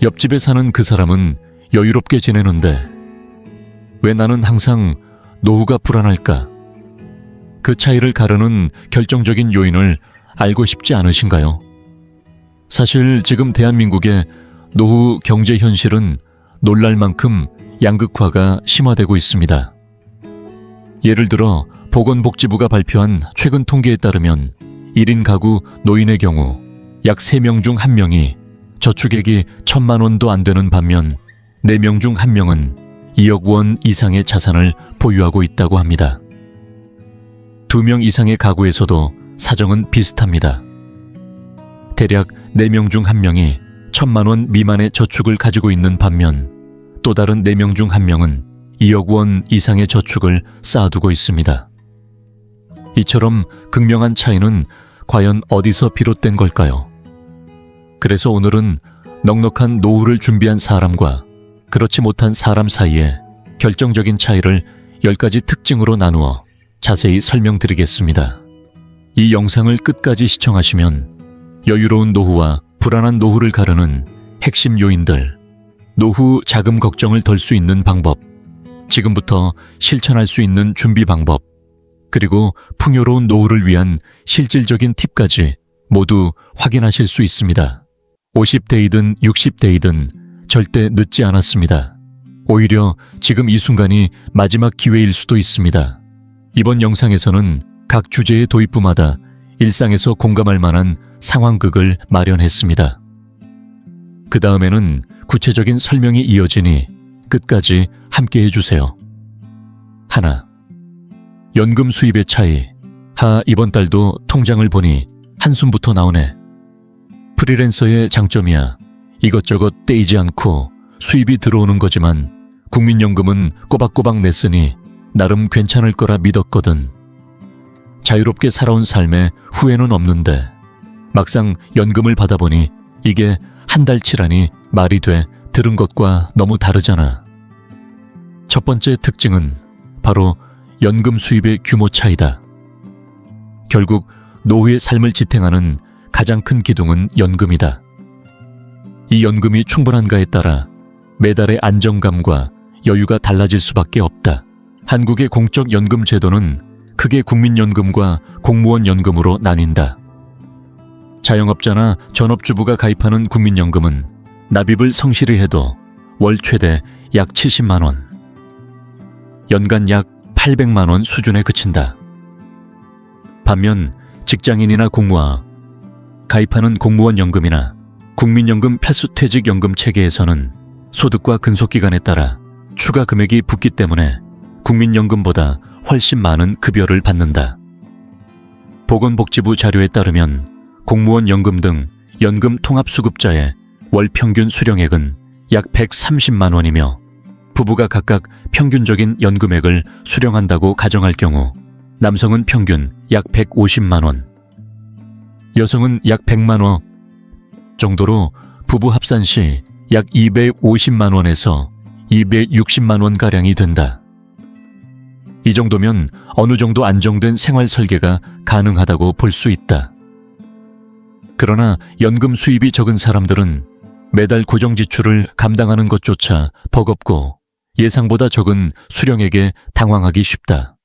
옆집에 사는 그 사람은 여유롭게 지내는데 왜 나는 항상 노후가 불안할까? 그 차이를 가르는 결정적인 요인을 알고 싶지 않으신가요? 사실 지금 대한민국의 노후 경제 현실은 놀랄 만큼 양극화가 심화되고 있습니다. 예를 들어 보건복지부가 발표한 최근 통계에 따르면 1인 가구 노인의 경우 약 3명 중 1명이 저축액이 1,000만 원도 안 되는 반면 4명 중 1명은 2억 원 이상의 자산을 보유하고 있다고 합니다. 2명 이상의 가구에서도 사정은 비슷합니다. 대략 4명 중 1명이 1,000만 원 미만의 저축을 가지고 있는 반면 또 다른 4명 중 1명은 2억 원 이상의 저축을 쌓아두고 있습니다. 이처럼 극명한 차이는 과연 어디서 비롯된 걸까요? 그래서 오늘은 넉넉한 노후를 준비한 사람과 그렇지 못한 사람 사이에 결정적인 차이를 10가지 특징으로 나누어 자세히 설명드리겠습니다. 이 영상을 끝까지 시청하시면 여유로운 노후와 불안한 노후를 가르는 핵심 요인들, 노후 자금 걱정을 덜 수 있는 방법, 지금부터 실천할 수 있는 준비 방법, 그리고 풍요로운 노후를 위한 실질적인 팁까지 모두 확인하실 수 있습니다. 50대이든 60대이든 절대 늦지 않았습니다. 오히려 지금 이 순간이 마지막 기회일 수도 있습니다. 이번 영상에서는 각 주제의 도입부마다 일상에서 공감할 만한 상황극을 마련했습니다. 그 다음에는 구체적인 설명이 이어지니 끝까지 함께 해주세요. 하나, 연금 수입의 차이. 이번 달도 통장을 보니 한숨부터 나오네. 프리랜서의 장점이야. 이것저것 떼이지 않고 수입이 들어오는 거지만 국민연금은 꼬박꼬박 냈으니 나름 괜찮을 거라 믿었거든. 자유롭게 살아온 삶에 후회는 없는데 막상 연금을 받아보니 이게 한 달치라니 말이 돼. 들은 것과 너무 다르잖아. 첫 번째 특징은 바로 연금 수입의 규모 차이다. 결국 노후의 삶을 지탱하는 가장 큰 기둥은 연금이다. 이 연금이 충분한가에 따라 매달의 안정감과 여유가 달라질 수밖에 없다. 한국의 공적 연금 제도는 크게 국민연금과 공무원연금으로 나뉜다. 자영업자나 전업주부가 가입하는 국민연금은 납입을 성실히 해도 월 최대 약 70만 원, 연간 약 800만 원 수준에 그친다. 반면 직장인이나 공무원, 가입하는 공무원연금이나 국민연금 필수퇴직연금 체계에서는 소득과 근속기간에 따라 추가 금액이 붙기 때문에 국민연금보다 훨씬 많은 급여를 받는다. 보건복지부 자료에 따르면 공무원연금 등 연금 통합수급자의 월 평균 수령액은 약 130만 원이며 부부가 각각 평균적인 연금액을 수령한다고 가정할 경우 남성은 평균 약 150만 원, 여성은 약 100만 원 정도로 부부 합산 시 약 250만 원에서 260만 원가량이 된다. 이 정도면 어느 정도 안정된 생활 설계가 가능하다고 볼 수 있다. 그러나 연금 수입이 적은 사람들은 매달 고정 지출을 감당하는 것조차 버겁고 예상보다 적은 수령액에 당황하기 쉽다.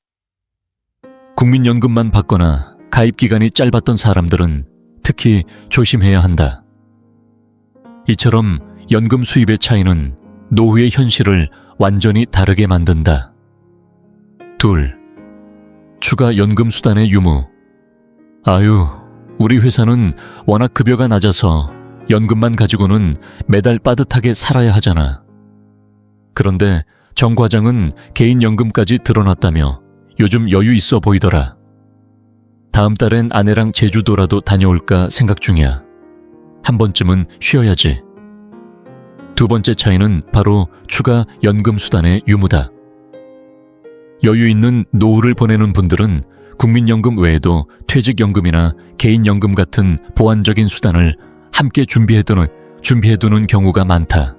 국민연금만 받거나 가입 기간이 짧았던 사람들은 특히 조심해야 한다. 이처럼 연금 수입의 차이는 노후의 현실을 완전히 다르게 만든다. 둘, 추가 연금 수단의 유무. 우리 회사는 워낙 급여가 낮아서 연금만 가지고는 매달 빠듯하게 살아야 하잖아. 그런데 정 과장은 개인연금까지 드러났다며 요즘 여유 있어 보이더라. 다음 달엔 아내랑 제주도라도 다녀올까 생각 중이야. 한 번쯤은 쉬어야지. 두 번째 차이는 바로 추가 연금 수단의 유무다. 여유 있는 노후를 보내는 분들은 국민연금 외에도 퇴직연금이나 개인연금 같은 보완적인 수단을 함께 준비해두는 경우가 많다.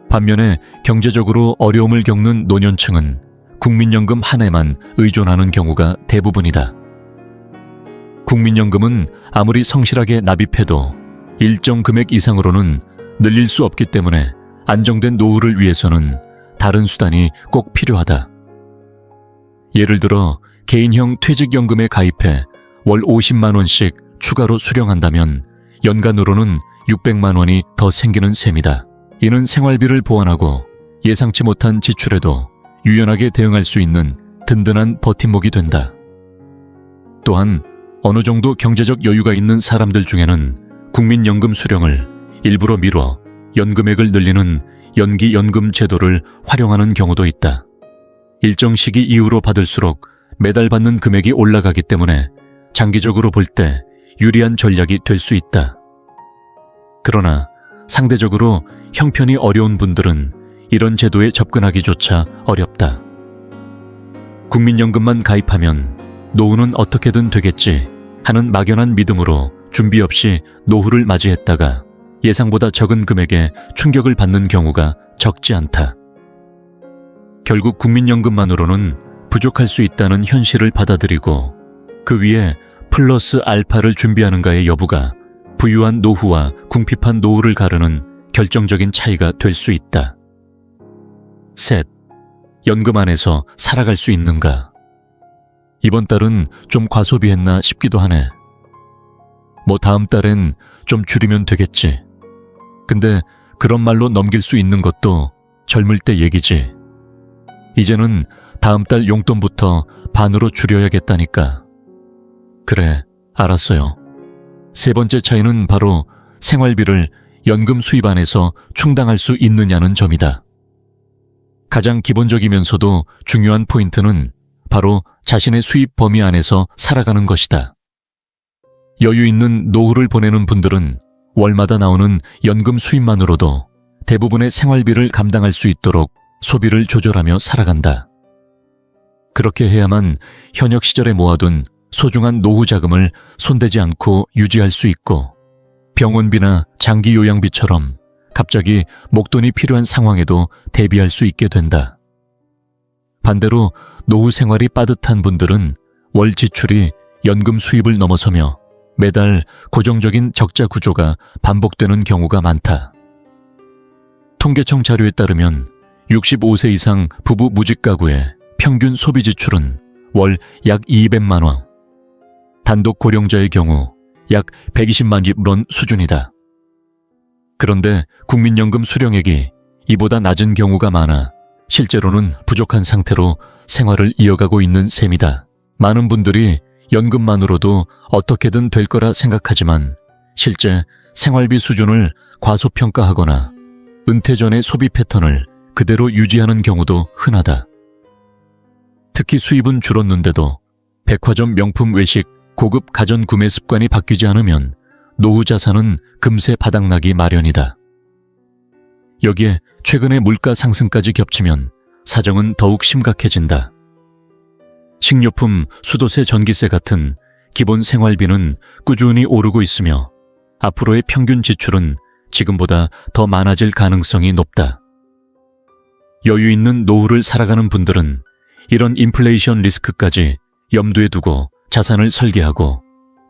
반면에 경제적으로 어려움을 겪는 노년층은 국민연금 한 해만 의존하는 경우가 대부분이다. 국민연금은 아무리 성실하게 납입해도 일정 금액 이상으로는 늘릴 수 없기 때문에 안정된 노후를 위해서는 다른 수단이 꼭 필요하다. 예를 들어 개인형 퇴직연금에 가입해 월 50만 원씩 추가로 수령한다면 연간으로는 600만 원이 더 생기는 셈이다. 이는 생활비를 보완하고 예상치 못한 지출에도 유연하게 대응할 수 있는 든든한 버팀목이 된다. 또한 어느 정도 경제적 여유가 있는 사람들 중에는 국민연금 수령을 일부러 미뤄 연금액을 늘리는 연기연금 제도를 활용하는 경우도 있다. 일정 시기 이후로 받을수록 매달 받는 금액이 올라가기 때문에 장기적으로 볼 때 유리한 전략이 될 수 있다. 그러나 상대적으로 형편이 어려운 분들은 이런 제도에 접근하기조차 어렵다. 국민연금만 가입하면 노후는 어떻게든 되겠지 하는 막연한 믿음으로 준비 없이 노후를 맞이했다가 예상보다 적은 금액에 충격을 받는 경우가 적지 않다. 결국 국민연금만으로는 부족할 수 있다는 현실을 받아들이고 그 위에 플러스 알파를 준비하는가의 여부가 부유한 노후와 궁핍한 노후를 가르는 결정적인 차이가 될 수 있다. 셋, 연금 안에서 살아갈 수 있는가? 이번 달은 좀 과소비했나 싶기도 하네. 뭐 다음 달엔 좀 줄이면 되겠지. 근데 그런 말로 넘길 수 있는 것도 젊을 때 얘기지. 이제는 다음 달 용돈부터 반으로 줄여야겠다니까. 그래, 알았어요. 세 번째 차이는 바로 생활비를 연금 수입 안에서 충당할 수 있느냐는 점이다. 가장 기본적이면서도 중요한 포인트는 바로 자신의 수입 범위 안에서 살아가는 것이다. 여유 있는 노후를 보내는 분들은 월마다 나오는 연금 수입만으로도 대부분의 생활비를 감당할 수 있도록 소비를 조절하며 살아간다. 그렇게 해야만 현역 시절에 모아둔 소중한 노후 자금을 손대지 않고 유지할 수 있고 병원비나 장기 요양비처럼 갑자기 목돈이 필요한 상황에도 대비할 수 있게 된다. 반대로 노후 생활이 빠듯한 분들은 월 지출이 연금 수입을 넘어서며 매달 고정적인 적자 구조가 반복되는 경우가 많다. 통계청 자료에 따르면 65세 이상 부부 무직 가구의 평균 소비 지출은 월 약 200만 원, 단독 고령자의 경우 약 120만 원 수준이다. 그런데 국민연금 수령액이 이보다 낮은 경우가 많아 실제로는 부족한 상태로 생활을 이어가고 있는 셈이다. 많은 분들이 연금만으로도 어떻게든 될 거라 생각하지만 실제 생활비 수준을 과소평가하거나 은퇴 전의 소비 패턴을 그대로 유지하는 경우도 흔하다. 특히 수입은 줄었는데도 백화점 명품 외식, 고급 가전 구매 습관이 바뀌지 않으면 노후 자산은 금세 바닥나기 마련이다. 여기에 최근의 물가 상승까지 겹치면 사정은 더욱 심각해진다. 식료품, 수도세, 전기세 같은 기본 생활비는 꾸준히 오르고 있으며 앞으로의 평균 지출은 지금보다 더 많아질 가능성이 높다. 여유 있는 노후를 살아가는 분들은 이런 인플레이션 리스크까지 염두에 두고 자산을 설계하고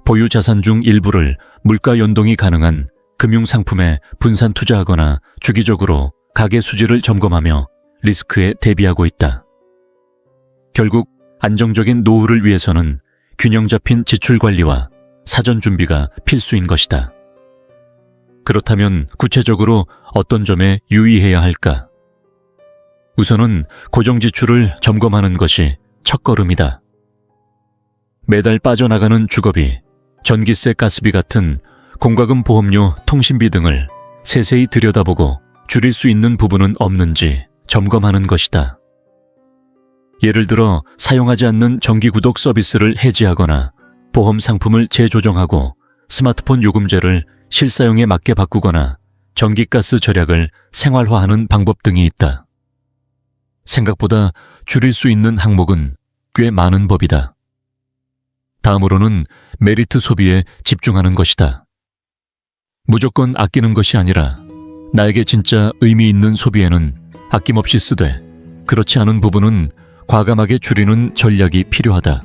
보유 자산 중 일부를 물가 연동이 가능한 금융상품에 분산 투자하거나 주기적으로 가계 수지를 점검하며 리스크에 대비하고 있다. 결국 안정적인 노후를 위해서는 균형 잡힌 지출 관리와 사전 준비가 필수인 것이다. 그렇다면 구체적으로 어떤 점에 유의해야 할까? 우선은 고정 지출을 점검하는 것이 첫걸음이다. 매달 빠져나가는 주거비, 전기세, 가스비 같은 공과금, 보험료, 통신비 등을 세세히 들여다보고 줄일 수 있는 부분은 없는지 점검하는 것이다. 예를 들어 사용하지 않는 정기구독 서비스를 해지하거나 보험 상품을 재조정하고 스마트폰 요금제를 실사용에 맞게 바꾸거나 전기가스 절약을 생활화하는 방법 등이 있다. 생각보다 줄일 수 있는 항목은 꽤 많은 법이다. 다음으로는 메리트 소비에 집중하는 것이다. 무조건 아끼는 것이 아니라 나에게 진짜 의미 있는 소비에는 아낌없이 쓰되 그렇지 않은 부분은 과감하게 줄이는 전략이 필요하다.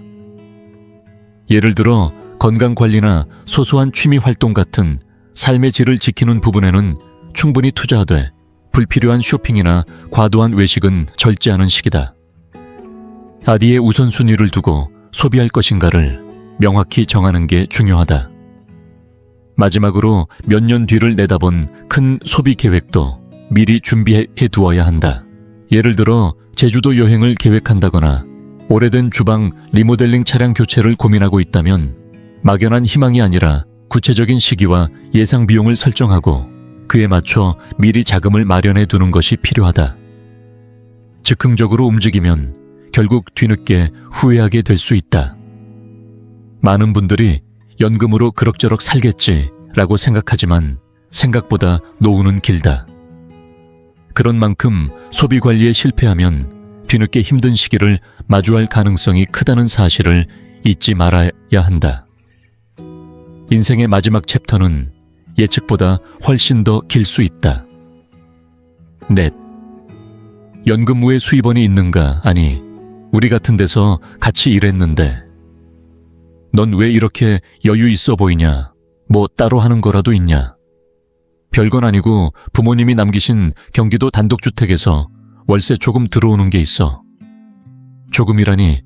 예를 들어 건강관리나 소소한 취미활동 같은 삶의 질을 지키는 부분에는 충분히 투자하되 불필요한 쇼핑이나 과도한 외식은 절제하는 시기다. 어디에 우선순위를 두고 소비할 것인가를 명확히 정하는 게 중요하다. 마지막으로 몇 년 뒤를 내다본 큰 소비 계획도 미리 준비해 두어야 한다. 예를 들어 제주도 여행을 계획한다거나 오래된 주방 리모델링 차량 교체를 고민하고 있다면 막연한 희망이 아니라 구체적인 시기와 예상 비용을 설정하고 그에 맞춰 미리 자금을 마련해 두는 것이 필요하다. 즉흥적으로 움직이면 결국 뒤늦게 후회하게 될 수 있다. 많은 분들이 연금으로 그럭저럭 살겠지라고 생각하지만 생각보다 노후는 길다. 그런 만큼 소비 관리에 실패하면 뒤늦게 힘든 시기를 마주할 가능성이 크다는 사실을 잊지 말아야 한다. 인생의 마지막 챕터는 예측보다 훨씬 더 길 수 있다. 넷. 연금 외 수입원이 있는가? 아니, 우리 같은 데서 같이 일했는데 넌 왜 이렇게 여유 있어 보이냐? 뭐 따로 하는 거라도 있냐? 별건 아니고 부모님이 남기신 경기도 단독주택에서 월세 조금 들어오는 게 있어. 조금이라니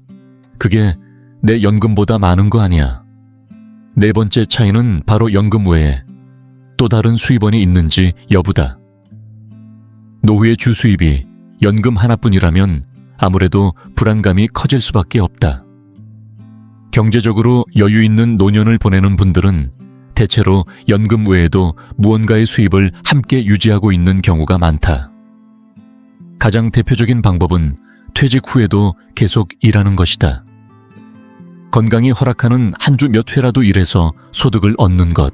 그게 내 연금보다 많은 거 아니야. 네 번째 차이는 바로 연금 외에 또 다른 수입원이 있는지 여부다. 노후의 주 수입이 연금 하나뿐이라면 아무래도 불안감이 커질 수밖에 없다. 경제적으로 여유 있는 노년을 보내는 분들은 대체로 연금 외에도 무언가의 수입을 함께 유지하고 있는 경우가 많다. 가장 대표적인 방법은 퇴직 후에도 계속 일하는 것이다. 건강이 허락하는 한 주 몇 회라도 일해서 소득을 얻는 것.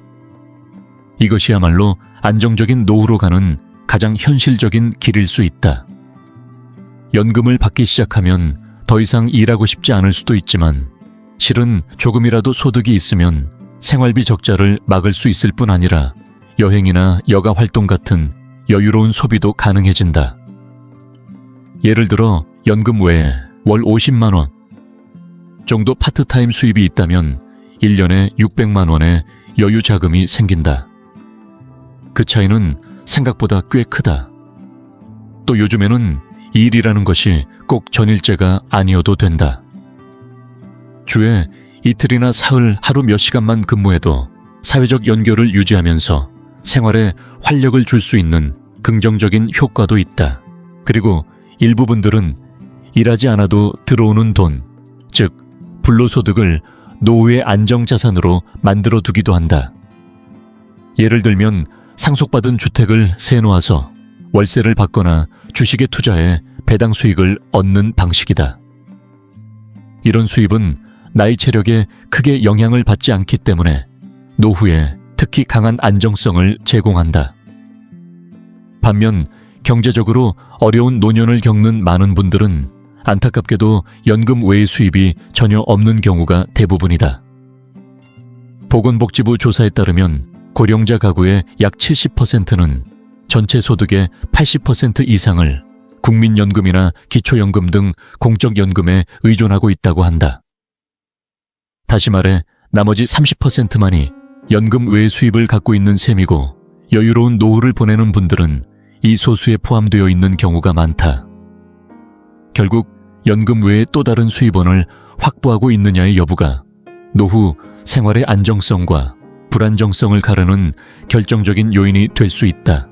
이것이야말로 안정적인 노후로 가는 가장 현실적인 길일 수 있다. 연금을 받기 시작하면 더 이상 일하고 싶지 않을 수도 있지만 실은 조금이라도 소득이 있으면 생활비 적자를 막을 수 있을 뿐 아니라 여행이나 여가 활동 같은 여유로운 소비도 가능해진다. 예를 들어 연금 외에 월 50만 원 정도 파트타임 수입이 있다면 1년에 600만 원의 여유 자금이 생긴다. 그 차이는 생각보다 꽤 크다. 또 요즘에는 일이라는 것이 꼭 전일제가 아니어도 된다. 주에 이틀이나 사흘 하루 몇 시간만 근무해도 사회적 연결을 유지하면서 생활에 활력을 줄 수 있는 긍정적인 효과도 있다. 그리고 일부분들은 일하지 않아도 들어오는 돈, 즉 불로소득을 노후의 안정자산으로 만들어 두기도 한다. 예를 들면 상속받은 주택을 세놓아서 월세를 받거나 주식에 투자해 배당 수익을 얻는 방식이다. 이런 수입은 나이 체력에 크게 영향을 받지 않기 때문에 노후에 특히 강한 안정성을 제공한다. 반면 경제적으로 어려운 노년을 겪는 많은 분들은 안타깝게도 연금 외의 수입이 전혀 없는 경우가 대부분이다. 보건복지부 조사에 따르면 고령자 가구의 약 70%는 전체 소득의 80% 이상을 국민연금이나 기초연금 등 공적연금에 의존하고 있다고 한다. 다시 말해 나머지 30%만이 연금 외의 수입을 갖고 있는 셈이고 여유로운 노후를 보내는 분들은 이 소수에 포함되어 있는 경우가 많다. 결국 연금 외에 또 다른 수입원을 확보하고 있느냐의 여부가 노후 생활의 안정성과 불안정성을 가르는 결정적인 요인이 될 수 있다.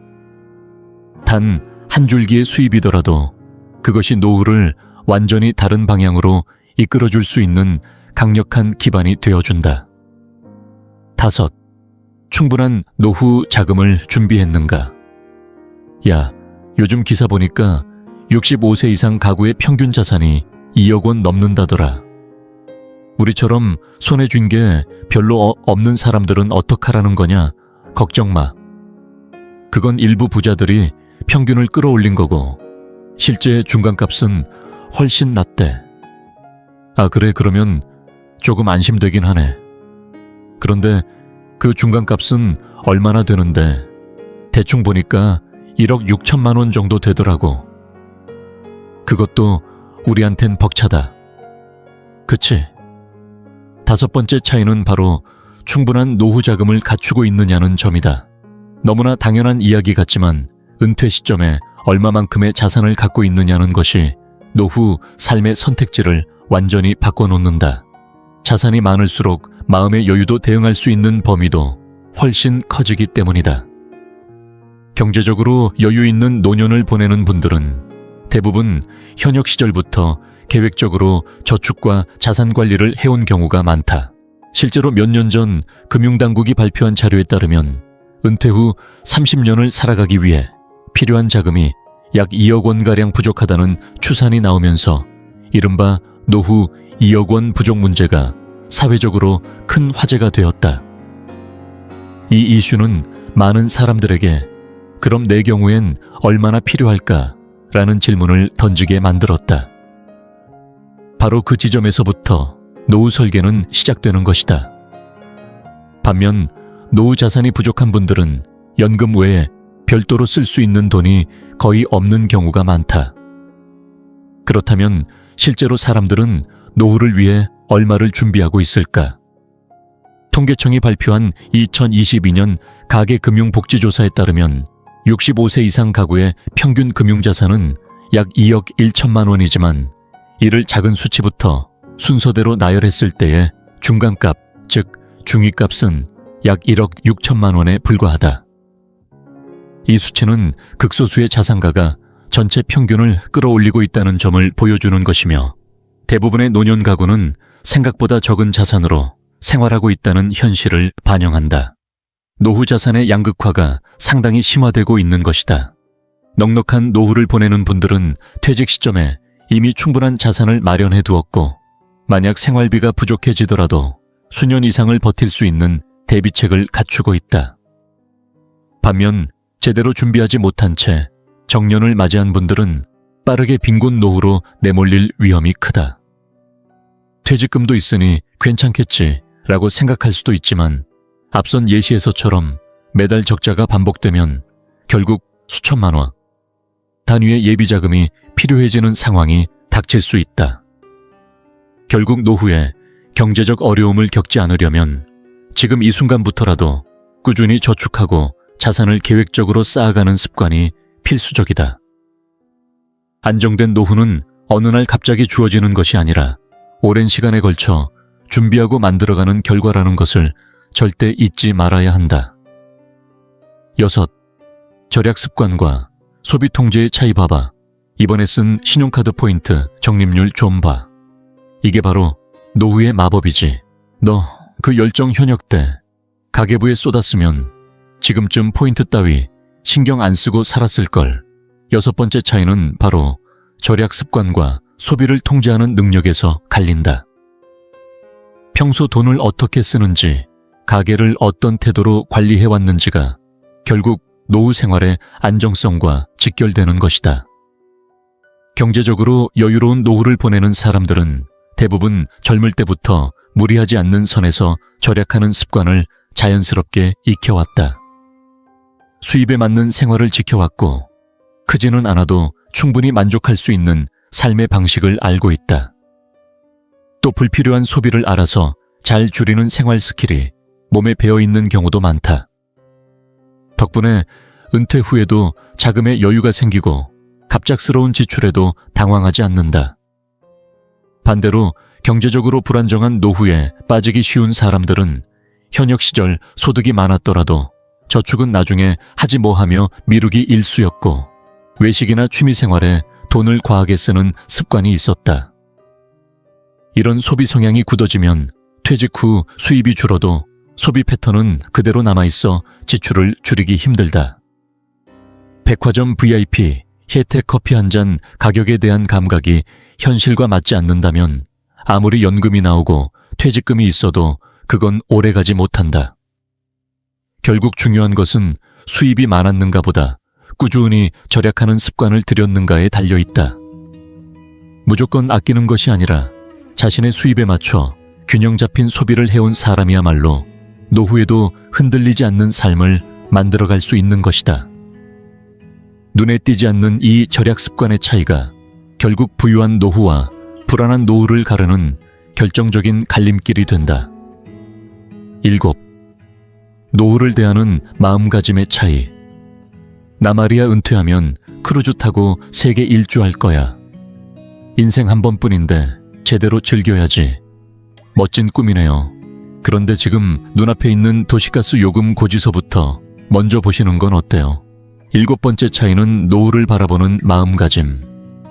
단 한 줄기의 수입이더라도 그것이 노후를 완전히 다른 방향으로 이끌어줄 수 있는 강력한 기반이 되어준다. 5. 충분한 노후 자금을 준비했는가? 야, 요즘 기사 보니까 65세 이상 가구의 평균 자산이 2억 원 넘는다더라. 우리처럼 손에 쥔 게 별로 없는 사람들은 어떡하라는 거냐? 걱정 마. 그건 일부 부자들이 평균을 끌어올린 거고 실제 중간값은 훨씬 낮대. 아 그래, 그러면 조금 안심되긴 하네. 그런데 그 중간값은 얼마나 되는데 대충 보니까 1억 6천만 원 정도 되더라고. 그것도 우리한텐 벅차다. 그치? 5번째 차이는 바로 충분한 노후 자금을 갖추고 있느냐는 점이다. 너무나 당연한 이야기 같지만 은퇴 시점에 얼마만큼의 자산을 갖고 있느냐는 것이 노후 삶의 선택지를 완전히 바꿔놓는다. 자산이 많을수록 마음의 여유도 대응할 수 있는 범위도 훨씬 커지기 때문이다. 경제적으로 여유 있는 노년을 보내는 분들은 대부분 현역 시절부터 계획적으로 저축과 자산 관리를 해온 경우가 많다. 실제로 몇 년 전 금융당국이 발표한 자료에 따르면 은퇴 후 30년을 살아가기 위해 필요한 자금이 약 2억 원가량 부족하다는 추산이 나오면서 이른바 노후 2억 원 부족 문제가 사회적으로 큰 화제가 되었다. 이 이슈는 많은 사람들에게 그럼 내 경우엔 얼마나 필요할까? 라는 질문을 던지게 만들었다. 바로 그 지점에서부터 노후 설계는 시작되는 것이다. 반면 노후 자산이 부족한 분들은 연금 외에 별도로 쓸 수 있는 돈이 거의 없는 경우가 많다. 그렇다면 실제로 사람들은 노후를 위해 얼마를 준비하고 있을까? 통계청이 발표한 2022년 가계금융복지조사에 따르면 65세 이상 가구의 평균 금융자산은 약 2억 1천만 원이지만 이를 작은 수치부터 순서대로 나열했을 때의 중간값, 즉 중위값은 약 1억 6천만 원에 불과하다. 이 수치는 극소수의 자산가가 전체 평균을 끌어올리고 있다는 점을 보여주는 것이며 대부분의 노년 가구는 생각보다 적은 자산으로 생활하고 있다는 현실을 반영한다. 노후 자산의 양극화가 상당히 심화되고 있는 것이다. 넉넉한 노후를 보내는 분들은 퇴직 시점에 이미 충분한 자산을 마련해 두었고 만약 생활비가 부족해지더라도 수년 이상을 버틸 수 있는 대비책을 갖추고 있다. 반면 제대로 준비하지 못한 채 정년을 맞이한 분들은 빠르게 빈곤 노후로 내몰릴 위험이 크다. 퇴직금도 있으니 괜찮겠지 라고 생각할 수도 있지만 앞선 예시에서처럼 매달 적자가 반복되면 결국 수천만 원 단위의 예비자금이 필요해지는 상황이 닥칠 수 있다. 결국 노후에 경제적 어려움을 겪지 않으려면 지금 이 순간부터라도 꾸준히 저축하고 자산을 계획적으로 쌓아가는 습관이 필수적이다. 안정된 노후는 어느 날 갑자기 주어지는 것이 아니라 오랜 시간에 걸쳐 준비하고 만들어가는 결과라는 것을 절대 잊지 말아야 한다. 6. 절약 습관과 소비 통제의 차이 봐봐. 이번에 쓴 신용카드 포인트 적립률 좀 봐. 이게 바로 노후의 마법이지. 너 그 열정 현역 때 가계부에 쏟았으면 지금쯤 포인트 따위 신경 안 쓰고 살았을걸. 6번째 차이는 바로 절약 습관과 소비를 통제하는 능력에서 갈린다. 평소 돈을 어떻게 쓰는지, 가계를 어떤 태도로 관리해왔는지가 결국 노후 생활의 안정성과 직결되는 것이다. 경제적으로 여유로운 노후를 보내는 사람들은 대부분 젊을 때부터 무리하지 않는 선에서 절약하는 습관을 자연스럽게 익혀왔다. 수입에 맞는 생활을 지켜왔고 크지는 않아도 충분히 만족할 수 있는 삶의 방식을 알고 있다. 또 불필요한 소비를 알아서 잘 줄이는 생활 스킬이 몸에 배어있는 경우도 많다. 덕분에 은퇴 후에도 자금에 여유가 생기고 갑작스러운 지출에도 당황하지 않는다. 반대로 경제적으로 불안정한 노후에 빠지기 쉬운 사람들은 현역 시절 소득이 많았더라도 저축은 나중에 하지 뭐하며 미루기 일쑤였고 외식이나 취미생활에 돈을 과하게 쓰는 습관이 있었다. 이런 소비 성향이 굳어지면 퇴직 후 수입이 줄어도 소비 패턴은 그대로 남아있어 지출을 줄이기 힘들다. 백화점 VIP, 혜택 커피 한 잔 가격에 대한 감각이 현실과 맞지 않는다면 아무리 연금이 나오고 퇴직금이 있어도 그건 오래가지 못한다. 결국 중요한 것은 수입이 많았는가 보다 꾸준히 절약하는 습관을 들였는가에 달려있다. 무조건 아끼는 것이 아니라 자신의 수입에 맞춰 균형 잡힌 소비를 해온 사람이야말로 노후에도 흔들리지 않는 삶을 만들어갈 수 있는 것이다. 눈에 띄지 않는 이 절약 습관의 차이가 결국 부유한 노후와 불안한 노후를 가르는 결정적인 갈림길이 된다. 7. 노후를 대하는 마음가짐의 차이. 나 말이야 은퇴하면 크루즈 타고 세계 일주할 거야. 인생 한 번뿐인데 제대로 즐겨야지. 멋진 꿈이네요. 그런데 지금 눈앞에 있는 도시가스 요금 고지서부터 먼저 보시는 건 어때요? 7번째 차이는 노후를 바라보는 마음가짐.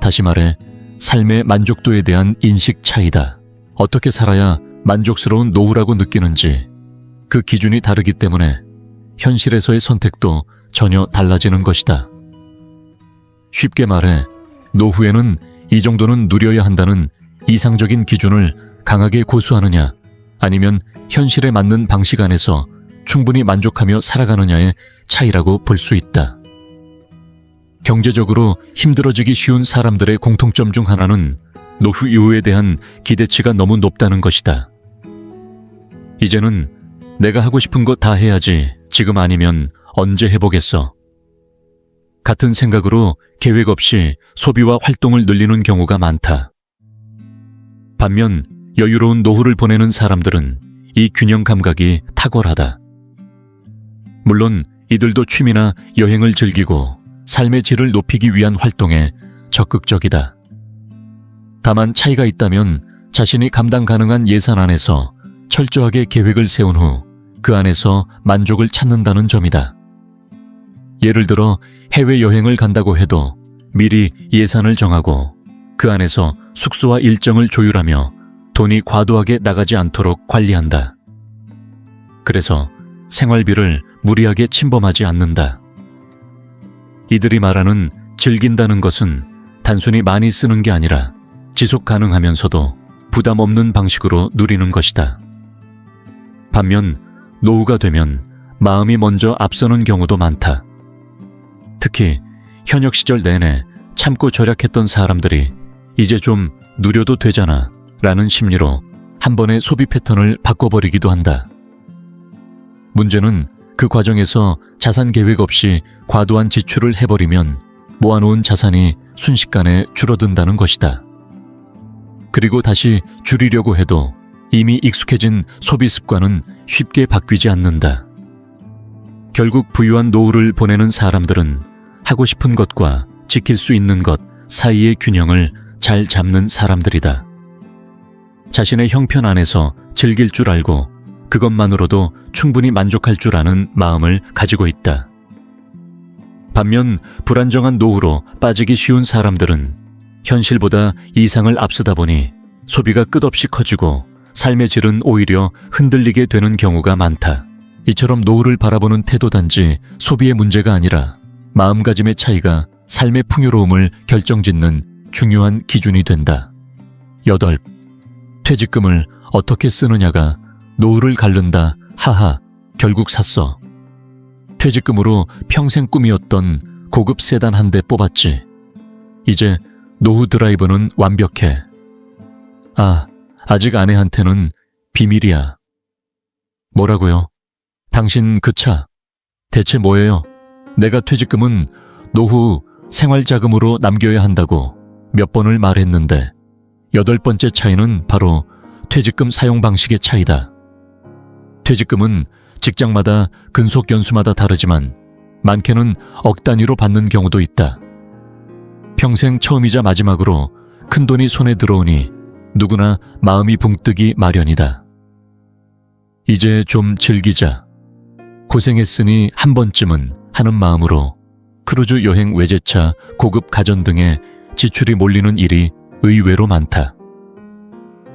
다시 말해 삶의 만족도에 대한 인식 차이다. 어떻게 살아야 만족스러운 노후라고 느끼는지 그 기준이 다르기 때문에 현실에서의 선택도 전혀 달라지는 것이다. 쉽게 말해 노후에는 이 정도는 누려야 한다는 이상적인 기준을 강하게 고수하느냐, 아니면 현실에 맞는 방식 안에서 충분히 만족하며 살아가느냐의 차이라고 볼 수 있다. 경제적으로 힘들어지기 쉬운 사람들의 공통점 중 하나는 노후 이후에 대한 기대치가 너무 높다는 것이다. 이제는 내가 하고 싶은 거 다 해야지, 지금 아니면 언제 해보겠어. 같은 생각으로 계획 없이 소비와 활동을 늘리는 경우가 많다. 반면 여유로운 노후를 보내는 사람들은 이 균형 감각이 탁월하다. 물론 이들도 취미나 여행을 즐기고 삶의 질을 높이기 위한 활동에 적극적이다. 다만 차이가 있다면 자신이 감당 가능한 예산 안에서 철저하게 계획을 세운 후 그 안에서 만족을 찾는다는 점이다. 예를 들어 해외여행을 간다고 해도 미리 예산을 정하고 그 안에서 숙소와 일정을 조율하며 돈이 과도하게 나가지 않도록 관리한다. 그래서 생활비를 무리하게 침범하지 않는다. 이들이 말하는 즐긴다는 것은 단순히 많이 쓰는 게 아니라 지속 가능하면서도 부담 없는 방식으로 누리는 것이다. 반면 노후가 되면 마음이 먼저 앞서는 경우도 많다. 특히 현역 시절 내내 참고 절약했던 사람들이 이제 좀 누려도 되잖아 라는 심리로 한 번의 소비 패턴을 바꿔버리기도 한다. 문제는 그 과정에서 자산 계획 없이 과도한 지출을 해버리면 모아놓은 자산이 순식간에 줄어든다는 것이다. 그리고 다시 줄이려고 해도 이미 익숙해진 소비 습관은 쉽게 바뀌지 않는다. 결국 부유한 노후를 보내는 사람들은 하고 싶은 것과 지킬 수 있는 것 사이의 균형을 잘 잡는 사람들이다. 자신의 형편 안에서 즐길 줄 알고 그것만으로도 충분히 만족할 줄 아는 마음을 가지고 있다. 반면 불안정한 노후로 빠지기 쉬운 사람들은 현실보다 이상을 앞서다 보니 소비가 끝없이 커지고 삶의 질은 오히려 흔들리게 되는 경우가 많다. 이처럼 노후를 바라보는 태도 단지 소비의 문제가 아니라 마음가짐의 차이가 삶의 풍요로움을 결정짓는 중요한 기준이 된다. 8. 퇴직금을 어떻게 쓰느냐가 노후를 가른다. 하하, 결국 샀어. 퇴직금으로 평생 꿈이었던 고급 세단 한 대 뽑았지. 이제 노후 드라이브는 완벽해. 아직 아내한테는 비밀이야. 뭐라고요? 당신 그 차 대체 뭐예요? 내가 퇴직금은 노후 생활자금으로 남겨야 한다고 몇 번을 말했는데 8번째 차이는 바로 퇴직금 사용 방식의 차이다. 퇴직금은 직장마다 근속 연수마다 다르지만 많게는 억 단위로 받는 경우도 있다. 평생 처음이자 마지막으로 큰돈이 손에 들어오니 누구나 마음이 붕뜨기 마련이다. 이제 좀 즐기자. 고생했으니 한 번쯤은 하는 마음으로 크루즈 여행, 외제차, 고급 가전 등의 지출이 몰리는 일이 의외로 많다.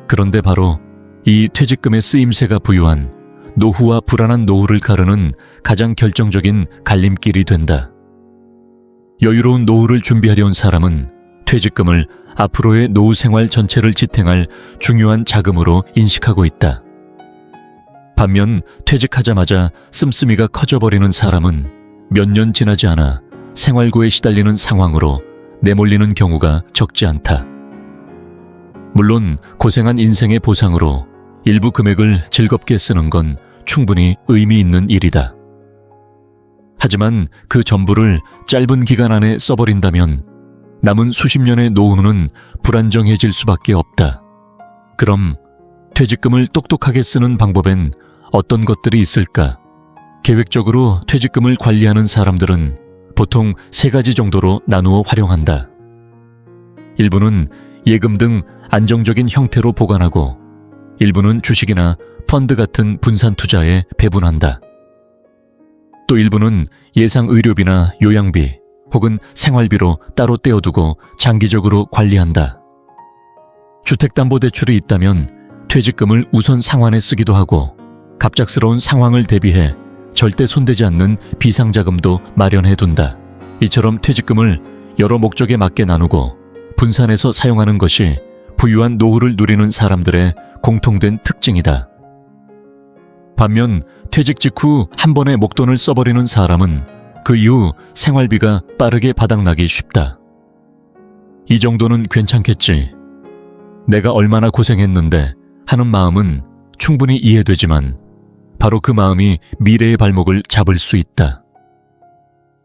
그런데 바로 이 퇴직금의 쓰임새가 부유한 노후와 불안한 노후를 가르는 가장 결정적인 갈림길이 된다. 여유로운 노후를 준비하려는 사람은 퇴직금을 앞으로의 노후 생활 전체를 지탱할 중요한 자금으로 인식하고 있다. 반면 퇴직하자마자 씀씀이가 커져버리는 사람은 몇 년 지나지 않아 생활고에 시달리는 상황으로 내몰리는 경우가 적지 않다. 물론 고생한 인생의 보상으로 일부 금액을 즐겁게 쓰는 건 충분히 의미 있는 일이다. 하지만 그 전부를 짧은 기간 안에 써버린다면 남은 수십 년의 노후는 불안정해질 수밖에 없다. 그럼 퇴직금을 똑똑하게 쓰는 방법엔 어떤 것들이 있을까? 계획적으로 퇴직금을 관리하는 사람들은 보통 3가지 정도로 나누어 활용한다. 일부는 예금 등 안정적인 형태로 보관하고, 일부는 주식이나 펀드 같은 분산 투자에 배분한다. 또 일부는 예상 의료비나 요양비 혹은 생활비로 따로 떼어두고 장기적으로 관리한다. 주택담보대출이 있다면 퇴직금을 우선 상환에 쓰기도 하고, 갑작스러운 상황을 대비해 절대 손대지 않는 비상자금도 마련해둔다. 이처럼 퇴직금을 여러 목적에 맞게 나누고 분산해서 사용하는 것이 부유한 노후를 누리는 사람들의 공통된 특징이다. 반면 퇴직 직후 한 번에 목돈을 써버리는 사람은 그 이후 생활비가 빠르게 바닥나기 쉽다. 이 정도는 괜찮겠지, 내가 얼마나 고생했는데 하는 마음은 충분히 이해되지만 바로 그 마음이 미래의 발목을 잡을 수 있다.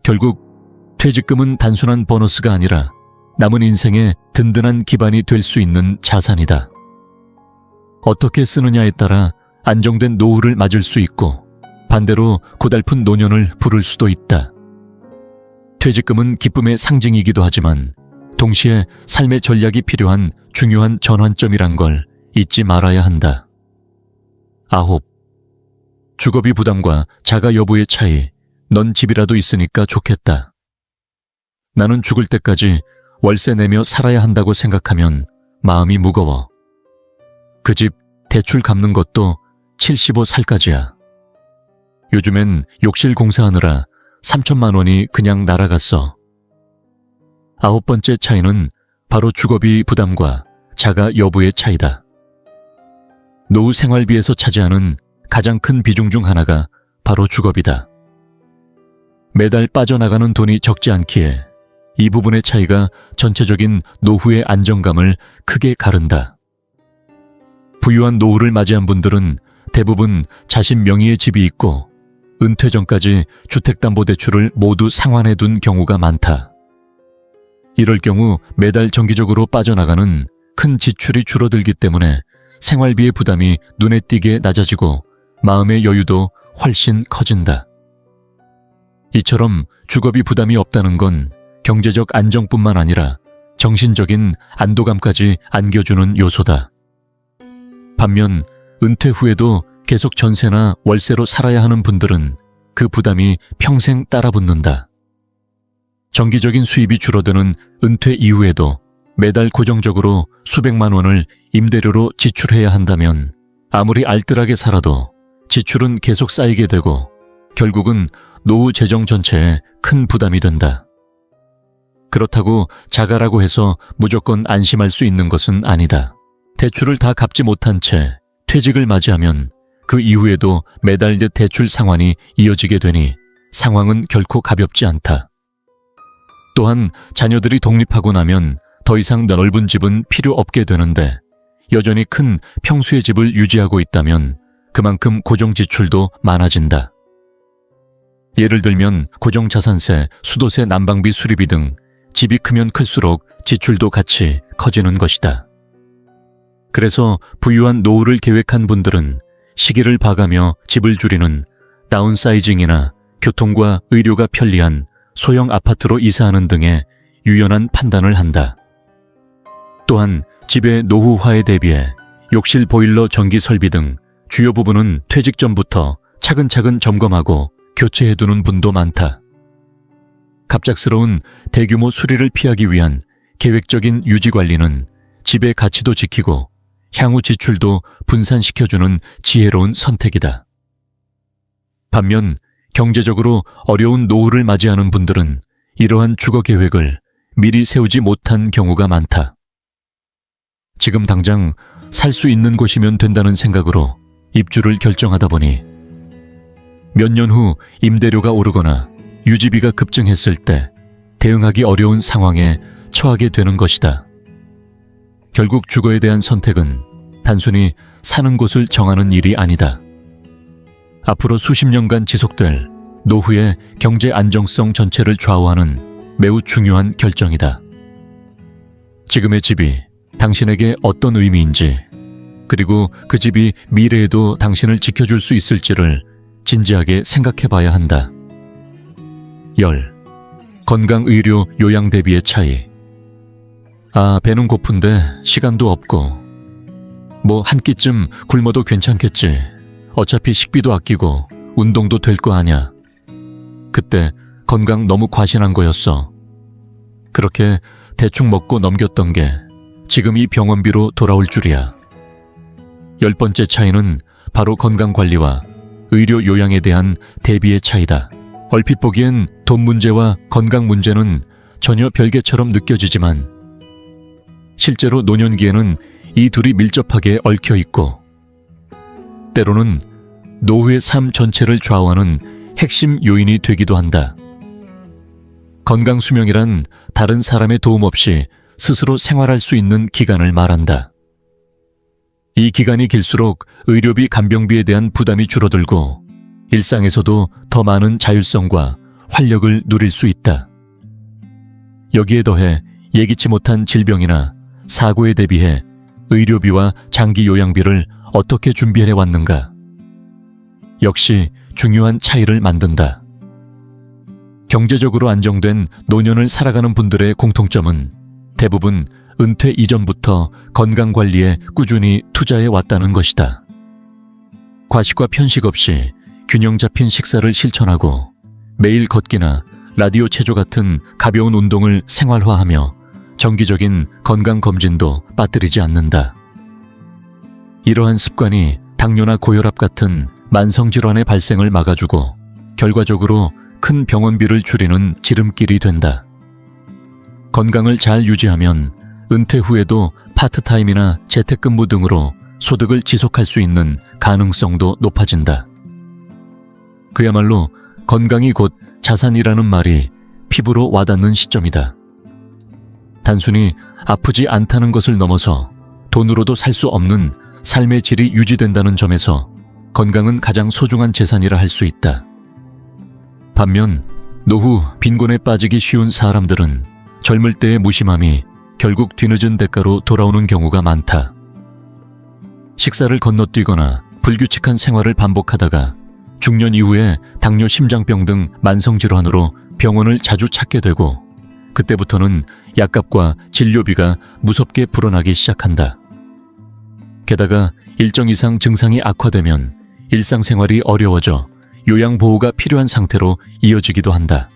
결국 퇴직금은 단순한 보너스가 아니라 남은 인생의 든든한 기반이 될 수 있는 자산이다. 어떻게 쓰느냐에 따라 안정된 노후를 맞을 수 있고, 반대로 고달픈 노년을 부를 수도 있다. 퇴직금은 기쁨의 상징이기도 하지만 동시에 삶의 전략이 필요한 중요한 전환점이란 걸 잊지 말아야 한다. 9. 주거비 부담과 자가 여부의 차이. 넌 집이라도 있으니까 좋겠다. 나는 죽을 때까지 월세 내며 살아야 한다고 생각하면 마음이 무거워. 그 집 대출 갚는 것도 75살까지야. 요즘엔 욕실 공사하느라 3천만 원이 그냥 날아갔어. 9번째 차이는 바로 주거비 부담과 자가 여부의 차이다. 노후 생활비에서 차지하는 가장 큰 비중 중 하나가 바로 주거비다. 매달 빠져나가는 돈이 적지 않기에 이 부분의 차이가 전체적인 노후의 안정감을 크게 가른다. 부유한 노후를 맞이한 분들은 대부분 자신 명의의 집이 있고 은퇴 전까지 주택담보대출을 모두 상환해둔 경우가 많다. 이럴 경우 매달 정기적으로 빠져나가는 큰 지출이 줄어들기 때문에 생활비의 부담이 눈에 띄게 낮아지고 마음의 여유도 훨씬 커진다. 이처럼 주거비 부담이 없다는 건 경제적 안정뿐만 아니라 정신적인 안도감까지 안겨주는 요소다. 반면 은퇴 후에도 계속 전세나 월세로 살아야 하는 분들은 그 부담이 평생 따라붙는다. 정기적인 수입이 줄어드는 은퇴 이후에도 매달 고정적으로 수백만 원을 임대료로 지출해야 한다면 아무리 알뜰하게 살아도 지출은 계속 쌓이게 되고 결국은 노후 재정 전체에 큰 부담이 된다. 그렇다고 자가라고 해서 무조건 안심할 수 있는 것은 아니다. 대출을 다 갚지 못한 채 퇴직을 맞이하면 그 이후에도 매달듯 대출 상환이 이어지게 되니 상황은 결코 가볍지 않다. 또한 자녀들이 독립하고 나면 더 이상 넓은 집은 필요 없게 되는데 여전히 큰 평수의 집을 유지하고 있다면 그만큼 고정지출도 많아진다. 예를 들면 고정자산세, 수도세, 난방비, 수리비 등 집이 크면 클수록 지출도 같이 커지는 것이다. 그래서 부유한 노후를 계획한 분들은 시기를 봐가며 집을 줄이는 다운사이징이나 교통과 의료가 편리한 소형 아파트로 이사하는 등의 유연한 판단을 한다. 또한 집의 노후화에 대비해 욕실 보일러 전기 설비 등 주요 부분은 퇴직 전부터 차근차근 점검하고 교체해두는 분도 많다. 갑작스러운 대규모 수리를 피하기 위한 계획적인 유지관리는 집의 가치도 지키고 향후 지출도 분산시켜주는 지혜로운 선택이다. 반면 경제적으로 어려운 노후를 맞이하는 분들은 이러한 주거 계획을 미리 세우지 못한 경우가 많다. 지금 당장 살 수 있는 곳이면 된다는 생각으로 입주를 결정하다 보니 몇 년 후 임대료가 오르거나 유지비가 급증했을 때 대응하기 어려운 상황에 처하게 되는 것이다. 결국 주거에 대한 선택은 단순히 사는 곳을 정하는 일이 아니다. 앞으로 수십 년간 지속될 노후의 경제 안정성 전체를 좌우하는 매우 중요한 결정이다. 지금의 집이 당신에게 어떤 의미인지, 그리고 그 집이 미래에도 당신을 지켜줄 수 있을지를 진지하게 생각해 봐야 한다. 건강의료 요양 대비의 차이. 배는 고픈데 시간도 없고 뭐 한 끼쯤 굶어도 괜찮겠지. 어차피 식비도 아끼고 운동도 될 거 아냐. 그때 건강 너무 과신한 거였어. 그렇게 대충 먹고 넘겼던 게 지금 이 병원비로 돌아올 줄이야. 10번째 차이는 바로 건강관리와 의료 요양에 대한 대비의 차이다. 얼핏 보기엔 돈 문제와 건강 문제는 전혀 별개처럼 느껴지지만 실제로 노년기에는 이 둘이 밀접하게 얽혀 있고 때로는 노후의 삶 전체를 좌우하는 핵심 요인이 되기도 한다. 건강 수명이란 다른 사람의 도움 없이 스스로 생활할 수 있는 기간을 말한다. 이 기간이 길수록 의료비 간병비에 대한 부담이 줄어들고 일상에서도 더 많은 자율성과 활력을 누릴 수 있다. 여기에 더해 예기치 못한 질병이나 사고에 대비해 의료비와 장기 요양비를 어떻게 준비해 왔는가? 역시 중요한 차이를 만든다. 경제적으로 안정된 노년을 살아가는 분들의 공통점은 대부분 은퇴 이전부터 건강관리에 꾸준히 투자해 왔다는 것이다. 과식과 편식 없이 균형 잡힌 식사를 실천하고 매일 걷기나 라디오 체조 같은 가벼운 운동을 생활화하며 정기적인 건강검진도 빠뜨리지 않는다. 이러한 습관이 당뇨나 고혈압 같은 만성질환의 발생을 막아주고 결과적으로 큰 병원비를 줄이는 지름길이 된다. 건강을 잘 유지하면 은퇴 후에도 파트타임이나 재택근무 등으로 소득을 지속할 수 있는 가능성도 높아진다. 그야말로 건강이 곧 자산이라는 말이 피부로 와닿는 시점이다. 단순히 아프지 않다는 것을 넘어서 돈으로도 살 수 없는 삶의 질이 유지된다는 점에서 건강은 가장 소중한 재산이라 할 수 있다. 반면 노후 빈곤에 빠지기 쉬운 사람들은 젊을 때의 무심함이 결국 뒤늦은 대가로 돌아오는 경우가 많다. 식사를 건너뛰거나 불규칙한 생활을 반복하다가 중년 이후에 당뇨, 심장병 등 만성질환으로 병원을 자주 찾게 되고 그때부터는 약값과 진료비가 무섭게 불어나기 시작한다. 게다가 일정 이상 증상이 악화되면 일상생활이 어려워져 요양보호가 필요한 상태로 이어지기도 한다.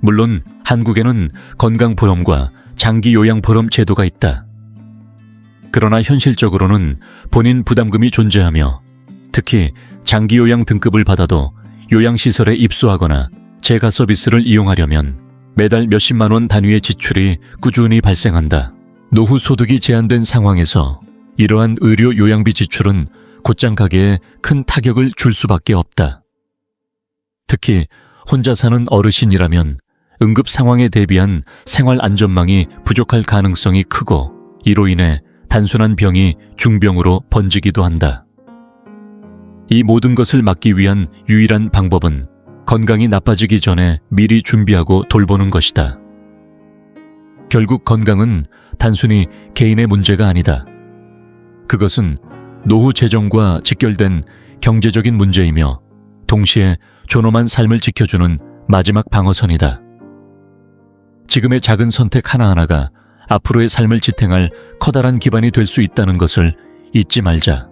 물론 한국에는 건강보험과 장기요양보험 제도가 있다. 그러나 현실적으로는 본인 부담금이 존재하며 특히 장기요양 등급을 받아도 요양시설에 입소하거나 재가 서비스를 이용하려면 매달 몇십만 원 단위의 지출이 꾸준히 발생한다. 노후 소득이 제한된 상황에서 이러한 의료 요양비 지출은 곧장 가게에 큰 타격을 줄 수밖에 없다. 특히 혼자 사는 어르신이라면 응급 상황에 대비한 생활 안전망이 부족할 가능성이 크고 이로 인해 단순한 병이 중병으로 번지기도 한다. 이 모든 것을 막기 위한 유일한 방법은 건강이 나빠지기 전에 미리 준비하고 돌보는 것이다. 결국 건강은 단순히 개인의 문제가 아니다. 그것은 노후 재정과 직결된 경제적인 문제이며 동시에 존엄한 삶을 지켜주는 마지막 방어선이다. 지금의 작은 선택 하나하나가 앞으로의 삶을 지탱할 커다란 기반이 될 수 있다는 것을 잊지 말자.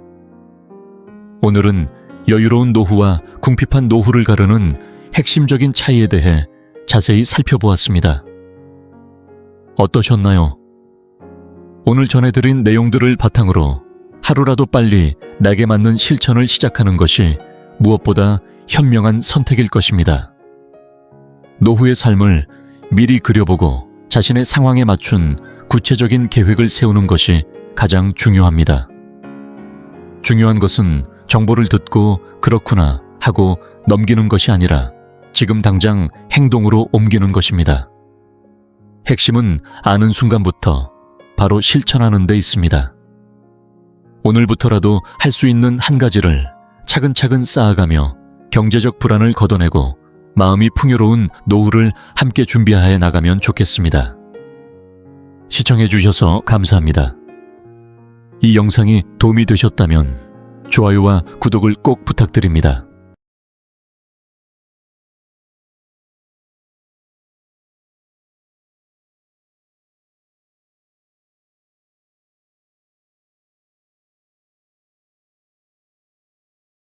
오늘은 여유로운 노후와 궁핍한 노후를 가르는 핵심적인 차이에 대해 자세히 살펴보았습니다. 어떠셨나요? 오늘 전해드린 내용들을 바탕으로 하루라도 빨리 나에게 맞는 실천을 시작하는 것이 무엇보다 현명한 선택일 것입니다. 노후의 삶을 미리 그려보고 자신의 상황에 맞춘 구체적인 계획을 세우는 것이 가장 중요합니다. 중요한 것은 정보를 듣고 그렇구나 하고 넘기는 것이 아니라 지금 당장 행동으로 옮기는 것입니다. 핵심은 아는 순간부터 바로 실천하는 데 있습니다. 오늘부터라도 할 수 있는 한 가지를 차근차근 쌓아가며 경제적 불안을 걷어내고 마음이 풍요로운 노후를 함께 준비하여 나가면 좋겠습니다. 시청해 주셔서 감사합니다. 이 영상이 도움이 되셨다면 좋아요와 구독을 꼭 부탁드립니다.